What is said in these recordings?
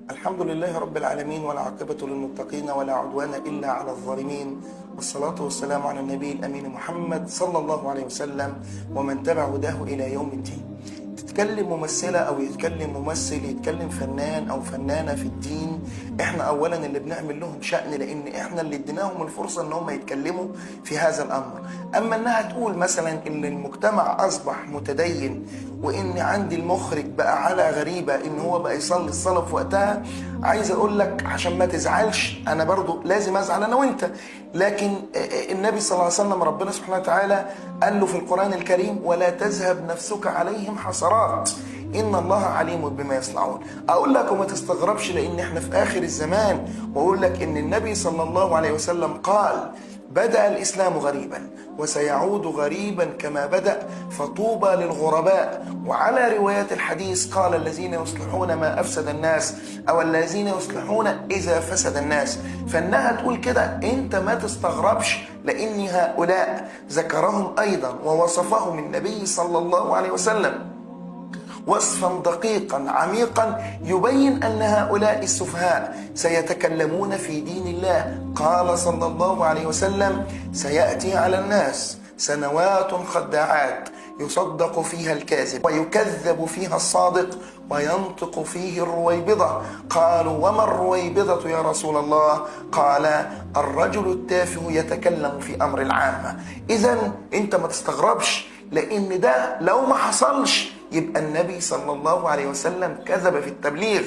الحمد لله رب العالمين، والعاقبة للمتقين ولا عدوان إلا على الظالمين، والصلاة والسلام على النبي الأمين محمد صلى الله عليه وسلم ومن تبع هداه إلى يوم الدين. تتكلم ممثلة أو يتكلم ممثل، يتكلم فنان أو فنانة في الدين، احنا أولا اللي بنعمل لهم شأن، لأن احنا اللي اديناهم الفرصة ان هم يتكلموا في هذا الأمر. أما انها تقول مثلا ان المجتمع أصبح متدين، وان عندي المخرج بقى على غريبة ان هو بقى يصلي الصلاة في وقتها، عايز اقول لك عشان ما تزعلش، انا برضو لازم ازعل انا وانت، لكن النبي صلى الله عليه وسلم ربنا سبحانه وتعالى قال له في القرآن الكريم: ولا تذهب نفسك عليهم حسرات إن الله عليم بما يصنعون. أقول لك وما تستغربش، لأن احنا في آخر الزمان، وأقول لك إن النبي صلى الله عليه وسلم قال: بدأ الإسلام غريبا وسيعود غريبا كما بدأ، فطوبى للغرباء. وعلى روايات الحديث قال: الذين يصلحون ما أفسد الناس، أو الذين يصلحون إذا فسد الناس. فإنها تقول كده أنت ما تستغربش، لأن هؤلاء ذكرهم أيضا ووصفهم النبي صلى الله عليه وسلم وصفا دقيقا عميقا يبين أن هؤلاء السفهاء سيتكلمون في دين الله. قال صلى الله عليه وسلم: سيأتي على الناس سنوات خداعات يصدق فيها الكاذب ويكذب فيها الصادق وينطق فيه الرويبضة. قالوا: وما الرويبضة يا رسول الله؟ قال: الرجل التافه يتكلم في أمر العامة. إذن أنت ما تستغربش، لأن ده لو ما حصلش يبقى النبي صلى الله عليه وسلم كذب في التبليغ.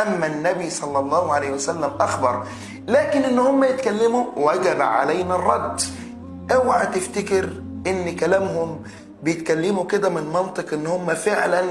أما النبي صلى الله عليه وسلم أخبر، لكن إن هم يتكلموا وجب علينا الرد. اوعى تفتكر إن كلامهم بيتكلموا كده من منطق ان هم فعلا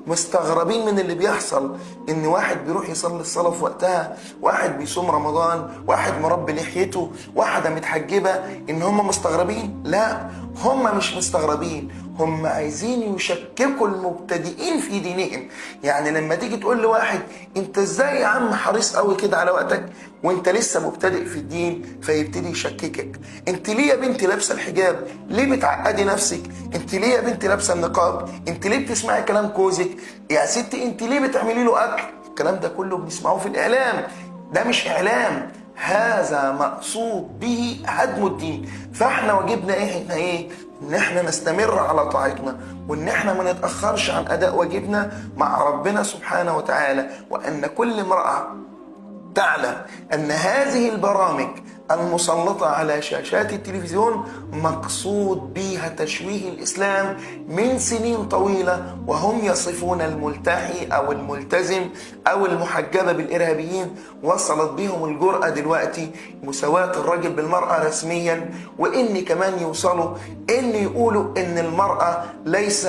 مستغربين من اللي بيحصل، ان واحد بيروح يصلي الصلاة في وقتها، واحد بيصوم رمضان، واحد مربي لحيته، واحدة متحجبة، ان هم مستغربين. لا، هم مش مستغربين، هم عايزين يشككوا المبتدئين في دينهم. يعني لما تيجي تقول لواحد: انت ازاي يا عم حريص قوي كده على وقتك وانت لسه مبتدئ في الدين، فيبتدي يشككك. انت ليه يا بنتي لابسه الحجاب؟ ليه بتعقدي نفسك؟ انت ليه يا بنتي لابسه النقاب؟ انت ليه بتسمعي كلام جوزك؟ يا ستي انت ليه بتعملي له اكل؟ الكلام ده كله بنسمعه في الاعلام. ده مش اعلام، هذا مقصود به هدم الدين. فاحنا واجبنا ايه؟ ان احنا نستمر على طاعتنا، وان احنا ما نتأخرش عن اداء واجبنا مع ربنا سبحانه وتعالى، وان كل امرأة تعلم أن هذه البرامج المسلطة على شاشات التلفزيون مقصود بها تشويه الإسلام من سنين طويلة، وهم يصفون الملتحي أو الملتزم أو المحجبة بالإرهابيين. وصلت بهم الجرأة دلوقتي مساواة الرجل بالمرأة رسميا، وإن كمان يوصلوا إن يقولوا إن المرأة ليس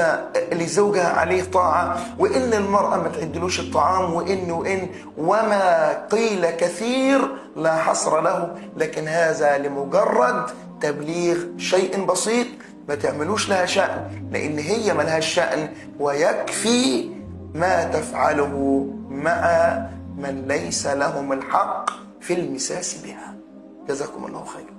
لزوجها عليه طاعة، وإن المرأة ما تعدلوش الطعام، وإن وما قيل كثير لا حصر له. لكن هذا لمجرد تبليغ شيء بسيط، ما تعملوش لها شأن، لأن هي ملهاش شأن، ويكفي ما تفعله مع من ليس لهم الحق في المساس بها. جزاكم الله خيرا.